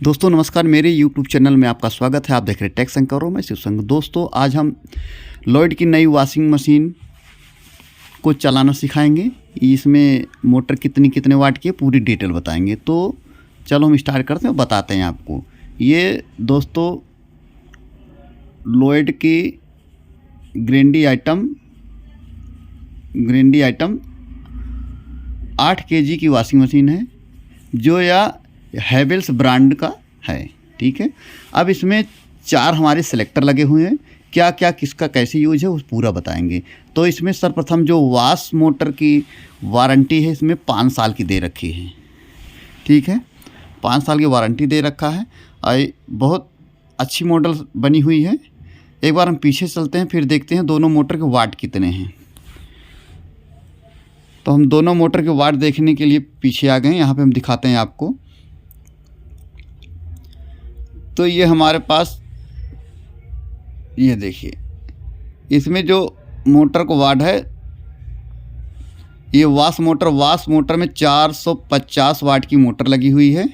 दोस्तों नमस्कार, मेरे YouTube चैनल में आपका स्वागत है। आप देख रहे हैं टेक संकरों में शिवसंग। दोस्तों आज हम लॉयड की नई वॉशिंग मशीन को चलाना सिखाएंगे। इसमें मोटर कितने वाट की है पूरी डिटेल बताएंगे। तो चलो हम स्टार्ट करते हैं और बताते हैं आपको। ये दोस्तों लॉयड की ग्रैंडी आइटम 8 kg की वॉशिंग मशीन है, जो या हैवेल्स ब्रांड का है। ठीक है, अब इसमें 4 हमारे सिलेक्टर लगे हुए हैं। क्या क्या किसका कैसे यूज है वो पूरा बताएंगे। तो इसमें सर्वप्रथम जो वॉश मोटर की वारंटी है, इसमें 5 साल की दे रखी है। ठीक है, 5 साल की वारंटी दे रखा है और बहुत अच्छी मॉडल बनी हुई है। एक बार हम पीछे चलते हैं, फिर देखते हैं दोनों मोटर के वाट कितने हैं। तो हम दोनों मोटर के वाट देखने के लिए पीछे आ गए। यहाँ पे हम दिखाते हैं आपको। तो ये हमारे पास, ये देखिए, इसमें जो मोटर को वाट है, ये वॉश मोटर में 450 वाट की मोटर लगी हुई है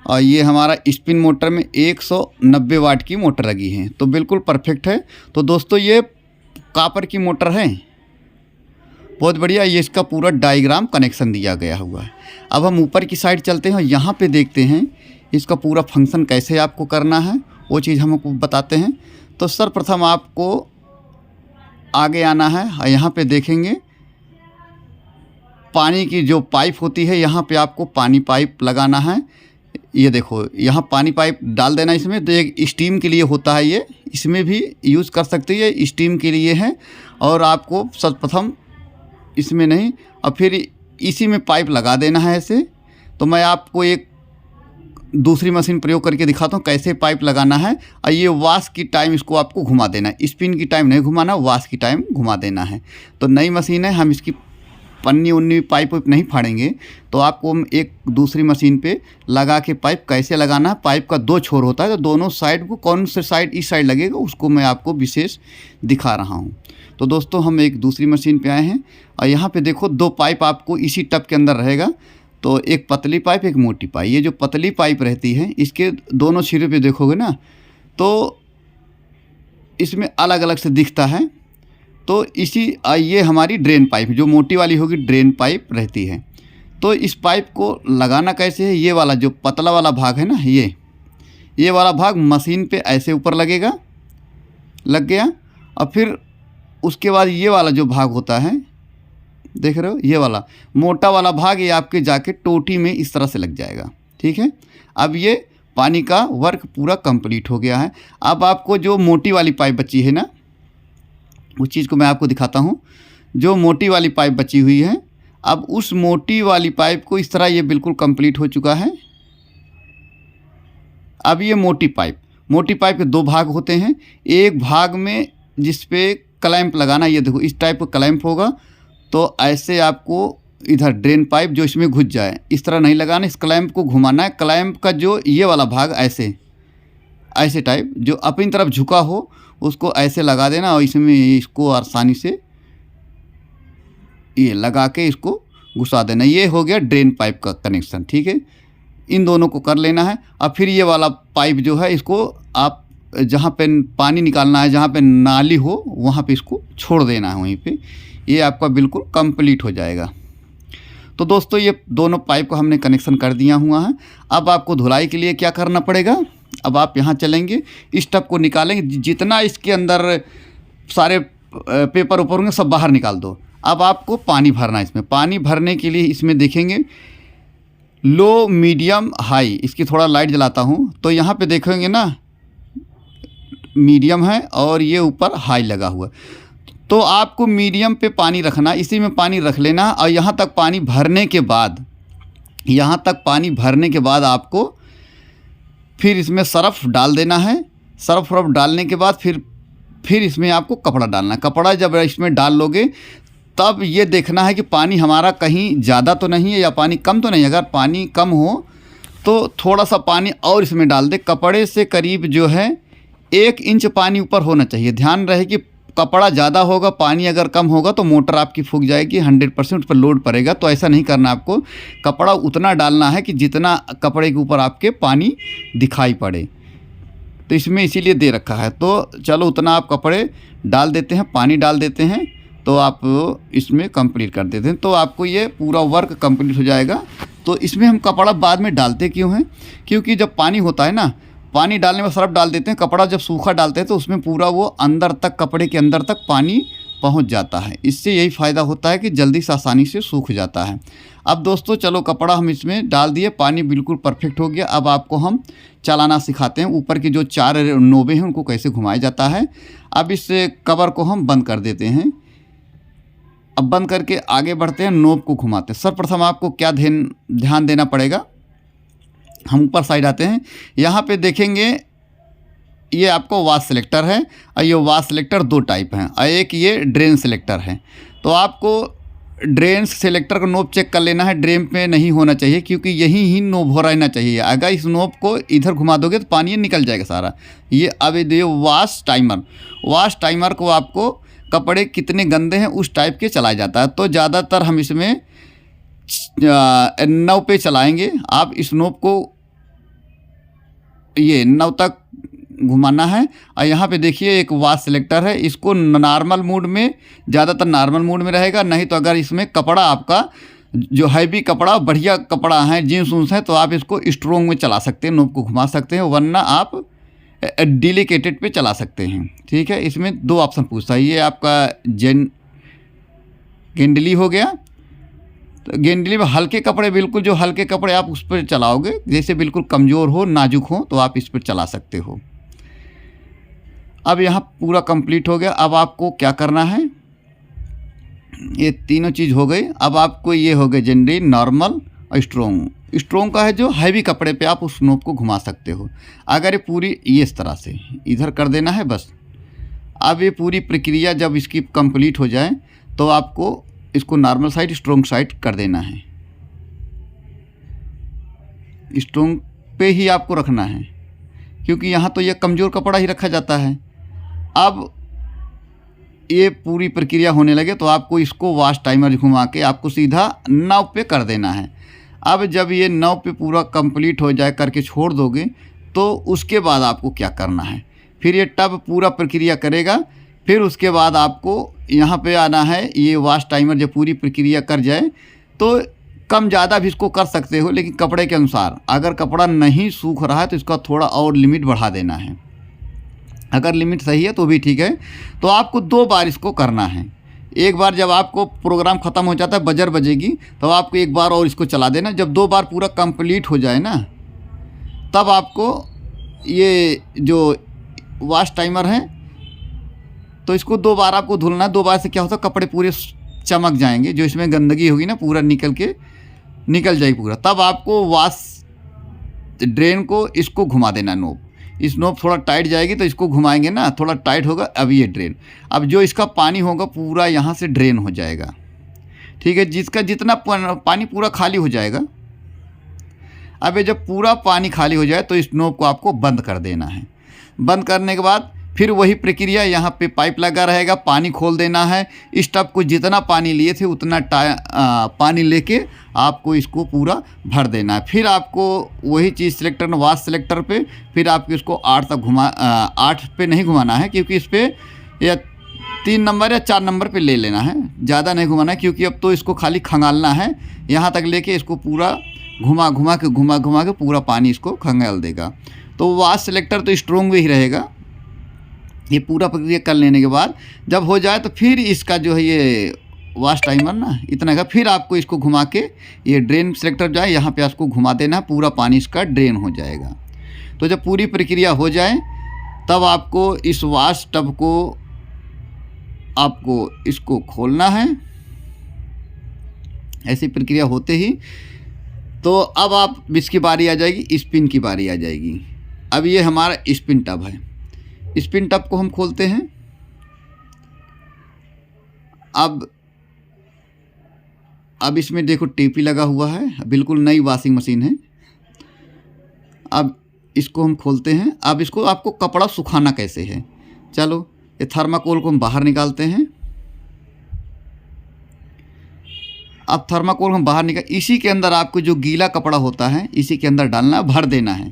और ये हमारा स्पिन मोटर में 190 वाट की मोटर लगी है। तो बिल्कुल परफेक्ट है। तो दोस्तों ये कॉपर की मोटर है, बहुत बढ़िया। ये इसका पूरा डायग्राम कनेक्शन दिया गया हुआ है। अब हम ऊपर की साइड चलते हैं और यहाँ पे देखते हैं इसका पूरा फंक्शन कैसे आपको करना है, वो चीज़ हम आपको बताते हैं। तो सर्वप्रथम आपको आगे आना है और यहाँ पे देखेंगे पानी की जो पाइप होती है, यहाँ पे आपको पानी पाइप लगाना है। ये देखो, यहाँ पानी पाइप डाल देना इसमें। तो एक स्टीम के लिए होता है, ये इसमें भी यूज़ कर सकते हैं, ये स्टीम के लिए है। और आपको सर्वप्रथम इसमें नहीं, और फिर इसी में पाइप लगा देना है ऐसे। तो मैं आपको एक दूसरी मशीन प्रयोग करके दिखाता हूँ कैसे पाइप लगाना है। और ये वॉश की टाइम इसको आपको घुमा देना है, स्पिन की टाइम नहीं घुमाना, वॉश की टाइम घुमा देना है। तो नई मशीन है, हम इसकी पन्नी उन्नी पाइप नहीं फाड़ेंगे। तो आपको हम एक दूसरी मशीन पे लगा के पाइप कैसे लगाना है। पाइप का 2 छोर होता है, तो दोनों साइड को कौन से साइड इस साइड लगेगा उसको मैं आपको विशेष दिखा रहा हूँ। तो दोस्तों हम एक दूसरी मशीन पे आए हैं और यहाँ पे देखो 2 पाइप आपको इसी टब के अंदर रहेगा। तो एक पतली पाइप, एक मोटी पाइप। ये जो पतली पाइप रहती है, इसके दोनों सिरे पे देखोगे ना, तो इसमें अलग अलग से दिखता है। तो ये हमारी ड्रेन पाइप, जो मोटी वाली होगी ड्रेन पाइप रहती है। तो इस पाइप को लगाना कैसे है, ये वाला जो पतला वाला भाग है ना, ये वाला भाग मशीन पे ऐसे ऊपर लगेगा, लग गया। और फिर उसके बाद ये वाला जो भाग होता है, देख रहे हो, ये वाला मोटा वाला भाग, ये आपके जाके टोटी में इस तरह से लग जाएगा। ठीक है, अब ये पानी का वर्क पूरा कंप्लीट हो गया है। अब आपको जो मोटी वाली पाइप बची है ना, उस चीज़ को मैं आपको दिखाता हूँ। जो मोटी वाली पाइप बची हुई है, अब उस मोटी वाली पाइप को इस तरह, ये बिल्कुल कंप्लीट हो चुका है। अब ये मोटी पाइप के 2 भाग होते हैं। एक भाग में जिस पे क्लैंप लगाना, ये देखो इस टाइप का क्लैंप होगा। तो ऐसे आपको इधर ड्रेन पाइप जो इसमें घुस जाए, इस तरह नहीं लगाना, इस क्लैंप को घुमाना है। क्लैंप का जो ये वाला भाग ऐसे टाइप जो अपनी तरफ झुका हो, उसको ऐसे लगा देना और इसमें इसको आसानी से ये लगा के इसको घुसा देना। ये हो गया ड्रेन पाइप का कनेक्शन। ठीक है, इन दोनों को कर लेना है। अब फिर ये वाला पाइप जो है, इसको आप जहाँ पे पानी निकालना है, जहाँ पे नाली हो, वहाँ पे इसको छोड़ देना है। वहीं पे ये आपका बिल्कुल कंप्लीट हो जाएगा। तो दोस्तों ये दोनों पाइप को हमने कनेक्शन कर दिया हुआ है। अब आपको धुलाई के लिए क्या करना पड़ेगा, अब आप यहाँ चलेंगे, इस टब को निकालेंगे, जितना इसके अंदर सारे पेपर ऊपर होंगे सब बाहर निकाल दो। अब आपको पानी भरना है इसमें। पानी भरने के लिए इसमें देखेंगे लो, मीडियम, हाई। इसकी थोड़ा लाइट जलाता हूँ, तो यहाँ पे देखेंगे ना, मीडियम है और ये ऊपर हाई लगा हुआ। तो आपको मीडियम पे पानी रखना, इसी में पानी रख लेना। और यहाँ तक पानी भरने के बाद आपको फिर इसमें सर्फ डाल देना है। सर्फ डालने के बाद फिर इसमें आपको कपड़ा डालना है। कपड़ा जब इसमें डाल लोगे, तब ये देखना है कि पानी हमारा कहीं ज़्यादा तो नहीं है या पानी कम तो नहीं। अगर पानी कम हो तो थोड़ा सा पानी और इसमें डाल दे। कपड़े से करीब जो है 1 इंच पानी ऊपर होना चाहिए। ध्यान रहे कि कपड़ा ज़्यादा होगा, पानी अगर कम होगा तो मोटर आपकी फूक जाएगी, 100% उस पर लोड पड़ेगा। तो ऐसा नहीं करना आपको, कपड़ा उतना डालना है कि जितना कपड़े के ऊपर आपके पानी दिखाई पड़े। तो इसमें इसीलिए दे रखा है। तो चलो उतना आप कपड़े डाल देते हैं, पानी डाल देते हैं, तो आप इसमें कंप्लीट कर देते हैं, तो आपको ये पूरा वर्क कंप्लीट हो जाएगा। तो इसमें हम कपड़ा बाद में डालते क्यों हैं? क्योंकि जब पानी होता है ना, पानी डालने में सर्फ डाल देते हैं, कपड़ा जब सूखा डालते हैं तो उसमें पूरा वो अंदर तक, कपड़े के अंदर तक पानी पहुंच जाता है। इससे यही फ़ायदा होता है कि जल्दी से आसानी से सूख जाता है। अब दोस्तों चलो कपड़ा हम इसमें डाल दिए, पानी बिल्कुल परफेक्ट हो गया। अब आपको हम चलाना सिखाते हैं, ऊपर की जो 4 नोबे हैं उनको कैसे घुमाया जाता है। अब इस कवर को हम बंद कर देते हैं। अब बंद करके आगे बढ़ते हैं, नोब को घुमाते हैं। सर्वप्रथम आपको क्या ध्यान देना पड़ेगा, हम ऊपर साइड आते हैं, यहाँ पे देखेंगे ये आपको वाश सिलेक्टर है, और ये वाश सिलेक्टर 2 टाइप हैं, और एक ये ड्रेन सिलेक्टर है। तो आपको ड्रेन सिलेक्टर का नोब चेक कर लेना है, ड्रेन पे नहीं होना चाहिए, क्योंकि यही ही नोब हो रहना चाहिए। अगर इस नोब को इधर घुमा दोगे तो पानी निकल जाएगा सारा। ये अब ये वाश टाइमर को आपको कपड़े कितने गंदे हैं उस टाइप के चलाया जाता है। तो ज़्यादातर हम इसमें 9 पे चलाएँगे। आप इस नोब को ये 9 तक घुमाना है। और यहाँ पे देखिए एक वाश सिलेक्टर है, इसको नॉर्मल मोड में, ज़्यादातर नॉर्मल मोड में रहेगा। नहीं तो अगर इसमें कपड़ा आपका जो हैवी कपड़ा, बढ़िया कपड़ा है, जीन्स उन्स है, तो आप इसको स्ट्रोंग में चला सकते हैं, नोब को घुमा सकते हैं, वरना आप डेलिकेटेड पे चला सकते हैं। ठीक है, इसमें 2 ऑप्शन पूछता है। ये आपका गेंडली हो गया। तो गेंडली में हल्के कपड़े, बिल्कुल जो हल्के कपड़े आप उस पर चलाओगे, जैसे बिल्कुल कमज़ोर हो, नाजुक हो, तो आप इस पर चला सकते हो। अब यहाँ पूरा कंप्लीट हो गया। अब आपको क्या करना है, ये तीनों चीज़ हो गई। अब आपको ये हो गए जनरल, नॉर्मल और स्ट्रोंग का है जो हैवी कपड़े पे आप उस नोब को घुमा सकते हो। अगर ये पूरी ये इस तरह से इधर कर देना है बस। अब ये पूरी प्रक्रिया जब इसकी कंप्लीट हो जाए तो आपको इसको नॉर्मल साइड, स्ट्रोंग साइड कर देना है। स्ट्रोंग पे ही आपको रखना है, क्योंकि यहाँ तो ये कमज़ोर कपड़ा ही रखा जाता है। अब ये पूरी प्रक्रिया होने लगे तो आपको इसको वाश टाइमर घुमा के आपको सीधा 9 पे कर देना है। अब जब ये 9 पे पूरा कंप्लीट हो जाए, करके छोड़ दोगे, तो उसके बाद आपको क्या करना है, फिर ये टब पूरा प्रक्रिया करेगा। फिर उसके बाद आपको यहाँ पे आना है। ये वाश टाइमर जब पूरी प्रक्रिया कर जाए तो कम ज़्यादा भी इसको कर सकते हो, लेकिन कपड़े के अनुसार। अगर कपड़ा नहीं सूख रहा है तो इसका थोड़ा और लिमिट बढ़ा देना है। अगर लिमिट सही है तो भी ठीक है। तो आपको 2 बार इसको करना है। एक बार जब आपको प्रोग्राम ख़त्म हो जाता है, बजर बजेगी, तो आपको एक बार और इसको चला देना। जब 2 बार पूरा कंप्लीट हो जाए ना, तब आपको ये जो वाश टाइमर है, तो इसको 2 बार आपको धुलना है। 2 बार से क्या होता है, कपड़े पूरे चमक जाएंगे, जो इसमें गंदगी होगी ना पूरा निकल जाएगी पूरा। तब आपको वाश ड्रेन को इसको घुमा देना, नोब। इस नोब थोड़ा टाइट जाएगी तो इसको घुमाएंगे ना, थोड़ा टाइट होगा। अब ये ड्रेन, अब जो इसका पानी होगा पूरा यहाँ से ड्रेन हो जाएगा। ठीक है, जिसका जितना पानी पूरा खाली हो जाएगा। अब ये जब पूरा पानी खाली हो जाए तो इस नोब को आपको बंद कर देना है। बंद करने के बाद फिर वही प्रक्रिया, यहाँ पे पाइप लगा रहेगा, पानी खोल देना है। इस टब को जितना पानी लिए थे उतना पानी लेके आपको इसको पूरा भर देना है। फिर आपको वही चीज़ सिलेक्टर, वाश सिलेक्टर पे, फिर आपको इसको 8 तक 8 पे नहीं घुमाना है, क्योंकि इस पर या 3 नंबर या 4 नंबर पे ले लेना है, ज़्यादा नहीं घुमाना है, क्योंकि अब तो इसको खाली खंगालना है। यहाँ तक लेके इसको पूरा घुमा के पूरा पानी इसको खंगाल देगा। तो वाश सिलेक्टर तो स्ट्रोंग में ही रहेगा। ये पूरा प्रक्रिया कर लेने के बाद जब हो जाए तो फिर इसका जो है ये वाश टाइमर ना इतना का, फिर आपको इसको घुमा के ये ड्रेन सिलेक्टर जाए, यहाँ पे आपको घुमा देना, पूरा पानी इसका ड्रेन हो जाएगा। तो जब पूरी प्रक्रिया हो जाए तब आपको इस वाश टब को आपको इसको खोलना है। ऐसी प्रक्रिया होते ही तो अब आप इसकी बारी आ जाएगी, स्पिन की बारी आ जाएगी। अब ये हमारा स्पिन टब है। स्पिन टब को हम खोलते हैं। अब इसमें देखो टीपी लगा हुआ है, बिल्कुल नई वॉशिंग मशीन है। अब इसको हम खोलते हैं। अब इसको आपको कपड़ा सुखाना कैसे है, चलो ये थर्माकोल को हम बाहर निकालते हैं। अब थर्माकोल हम बाहर निकाल, इसी के अंदर आपको जो गीला कपड़ा होता है इसी के अंदर डालना है, भर देना है।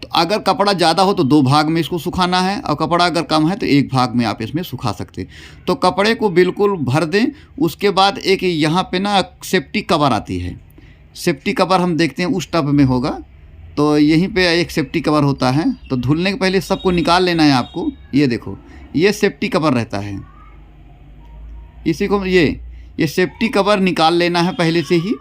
तो अगर कपड़ा ज़्यादा हो तो 2 भाग में इसको सुखाना है, और कपड़ा अगर कम है तो 1 भाग में आप इसमें सुखा सकते हैं। तो कपड़े को बिल्कुल भर दें। उसके बाद एक यहाँ पे ना सेफ्टी कवर आती है, सेफ्टी कवर हम देखते हैं उस टब में होगा, तो यहीं पे एक सेफ्टी कवर होता है। तो धुलने के पहले सबको निकाल लेना है आपको। ये देखो, ये सेफ्टी कवर रहता है, इसी को ये सेफ्टी कवर निकाल लेना है पहले से ही,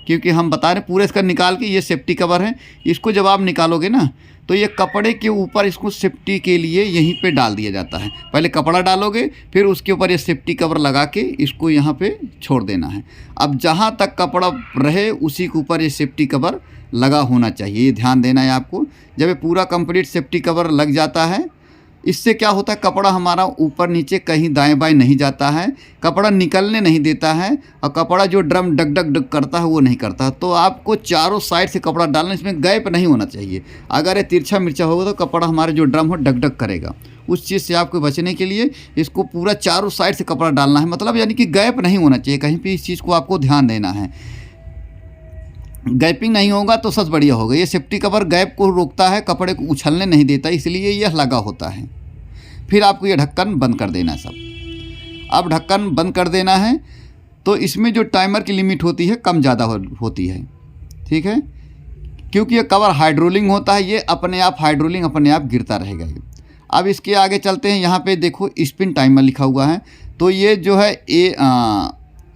क्योंकि हम बता रहे पूरे इसका निकाल के, ये सेफ्टी कवर है। इसको जब आप निकालोगे ना तो ये कपड़े के ऊपर इसको सेफ्टी के लिए यहीं पे डाल दिया जाता है। पहले कपड़ा डालोगे, फिर उसके ऊपर ये सेफ्टी कवर लगा के इसको यहाँ पे छोड़ देना है। अब जहाँ तक कपड़ा रहे उसी के ऊपर ये सेफ्टी कवर लगा होना चाहिए, ये ध्यान देना है आपको। जब ये पूरा कंप्लीट सेफ्टी कवर लग जाता है, इससे क्या होता है, कपड़ा हमारा ऊपर नीचे कहीं दाएं बाएं नहीं जाता है, कपड़ा निकलने नहीं देता है, और कपड़ा जो ड्रम डग डग डग करता है वो नहीं करता। तो आपको चारों साइड से कपड़ा डालना, इसमें गैप नहीं होना चाहिए। अगर ये तिरछा मिर्चा होगा तो कपड़ा हमारे जो ड्रम हो डग डग करेगा। उस चीज़ से आपको बचने के लिए इसको पूरा चारों साइड से कपड़ा डालना है, मतलब यानी कि गैप नहीं होना चाहिए कहीं पर। इस चीज़ को आपको ध्यान देना है, गैपिंग नहीं होगा तो सब बढ़िया होगा। ये सेफ्टी कवर गैप को रोकता है, कपड़े को उछलने नहीं देता, इसलिए यह लगा होता है। फिर आपको ये ढक्कन बंद कर देना है सब। अब ढक्कन बंद कर देना है। तो इसमें जो टाइमर की लिमिट होती है कम ज़्यादा होती है, ठीक है, क्योंकि ये कवर हाइड्रोलिंग होता है, ये अपने आप हाइड्रोलिंग अपने आप गिरता रहेगा ये। अब इसके आगे चलते हैं। यहाँ पे देखो स्पिन टाइमर लिखा हुआ है, तो ये जो है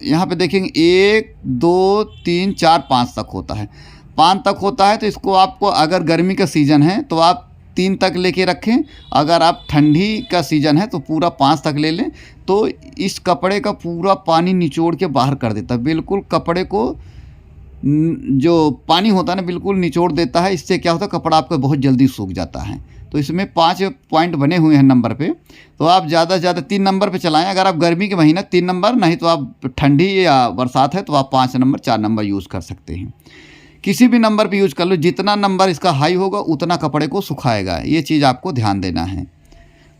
यहाँ पे देखेंगे 1 2 3 4 5 तक होता है। 5 तक होता है, तो इसको आपको अगर गर्मी का सीज़न है तो आप 3 तक लेके रखें, अगर आप ठंडी का सीज़न है तो पूरा 5 तक ले लें। तो इस कपड़े का पूरा पानी निचोड़ के बाहर कर देता है, बिल्कुल कपड़े को जो पानी होता है ना बिल्कुल निचोड़ देता है। इससे क्या होता है, कपड़ा आपका बहुत जल्दी सूख जाता है। तो इसमें 5 पॉइंट बने हुए हैं नंबर पे, तो आप ज़्यादा से ज़्यादा 3 नंबर पे चलाएं। अगर आप गर्मी के महीना 3 नंबर, नहीं तो आप ठंडी या बरसात है तो आप 5 नंबर 4 नंबर यूज़ कर सकते हैं। किसी भी नंबर पे यूज़ कर लो, जितना नंबर इसका हाई होगा उतना कपड़े को सुखाएगा। ये चीज़ आपको ध्यान देना है।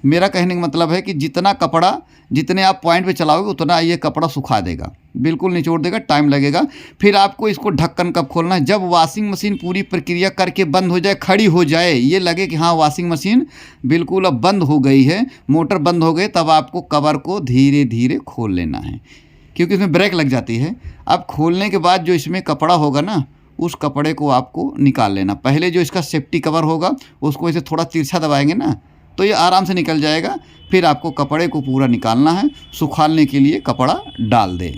मेरा कहने का मतलब है कि जितना कपड़ा, जितने आप पॉइंट पे चलाओगे उतना ये कपड़ा सुखा देगा, बिल्कुल निचोड़ देगा, टाइम लगेगा। फिर आपको इसको ढक्कन कब खोलना है, जब वॉशिंग मशीन पूरी प्रक्रिया करके बंद हो जाए, खड़ी हो जाए, ये लगे कि हाँ वॉशिंग मशीन बिल्कुल अब बंद हो गई है, मोटर बंद हो गई, तब आपको कवर को धीरे धीरे खोल लेना है, क्योंकि इसमें ब्रेक लग जाती है। अब खोलने के बाद जो इसमें कपड़ा होगा ना, उस कपड़े को आपको निकाल लेना। पहले जो इसका सेफ्टी कवर होगा उसको ऐसे थोड़ा तिरछा दबाएंगे ना तो ये आराम से निकल जाएगा। फिर आपको कपड़े को पूरा निकालना है, सुखाने के लिए कपड़ा डाल दें।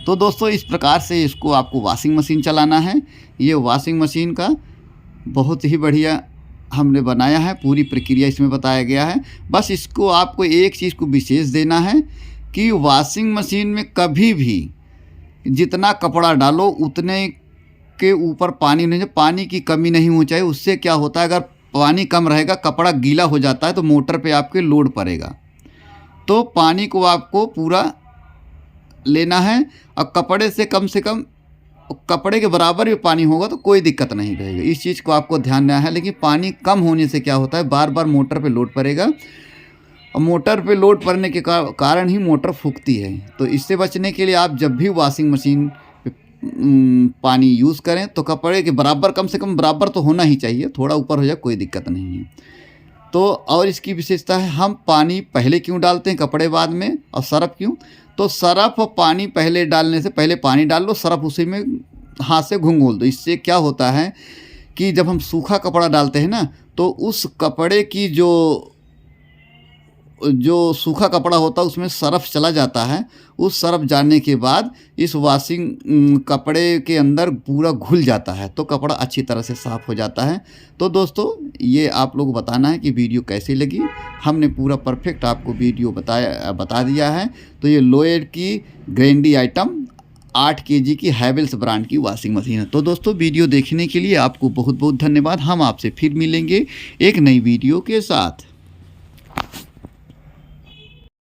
तो दोस्तों इस प्रकार से इसको आपको वॉशिंग मशीन चलाना है। ये वॉशिंग मशीन का बहुत ही बढ़िया हमने बनाया है, पूरी प्रक्रिया इसमें बताया गया है। बस इसको आपको एक चीज़ को विशेष देना है कि वॉशिंग मशीन में कभी भी जितना कपड़ा डालो उतने के ऊपर पानी नहीं, पानी की कमी नहीं होनी चाहिए। उससे क्या होता है, अगर पानी कम रहेगा, कपड़ा गीला हो जाता है तो मोटर पे आपके लोड पड़ेगा। तो पानी को आपको पूरा लेना है, और कपड़े से कम कपड़े के बराबर भी पानी होगा तो कोई दिक्कत नहीं रहेगी। इस चीज़ को आपको ध्यान देना है। लेकिन पानी कम होने से क्या होता है, बार बार मोटर पे लोड पड़ेगा, और मोटर पे लोड पड़ने के कारण ही मोटर फूकती है। तो इससे बचने के लिए आप जब भी वॉशिंग मशीन पानी यूज़ करें तो कपड़े के बराबर, कम से कम बराबर तो होना ही चाहिए, थोड़ा ऊपर हो जाए कोई दिक्कत नहीं है। तो और इसकी विशेषता है, हम पानी पहले क्यों डालते हैं कपड़े बाद में, और सरफ क्यों, तो सरफ पानी पहले डालने से पहले पानी डाल लो, सरफ उसी में हाथ से घुंघोल दो। इससे क्या होता है कि जब हम सूखा कपड़ा डालते हैं ना तो उस कपड़े की जो सूखा कपड़ा होता है उसमें सरफ चला जाता है। उस सरफ जाने के बाद इस वॉशिंग कपड़े के अंदर पूरा घुल जाता है, तो कपड़ा अच्छी तरह से साफ़ हो जाता है। तो दोस्तों ये आप लोग बताना है कि वीडियो कैसी लगी। हमने पूरा परफेक्ट आपको वीडियो बता दिया है। तो ये लोएड की ग्रैंडी आइटम 8 kg की हैवेल्स ब्रांड की वॉशिंग मशीन है। तो दोस्तों वीडियो देखने के लिए आपको बहुत बहुत धन्यवाद। हम आपसे फिर मिलेंगे एक नई वीडियो के साथ।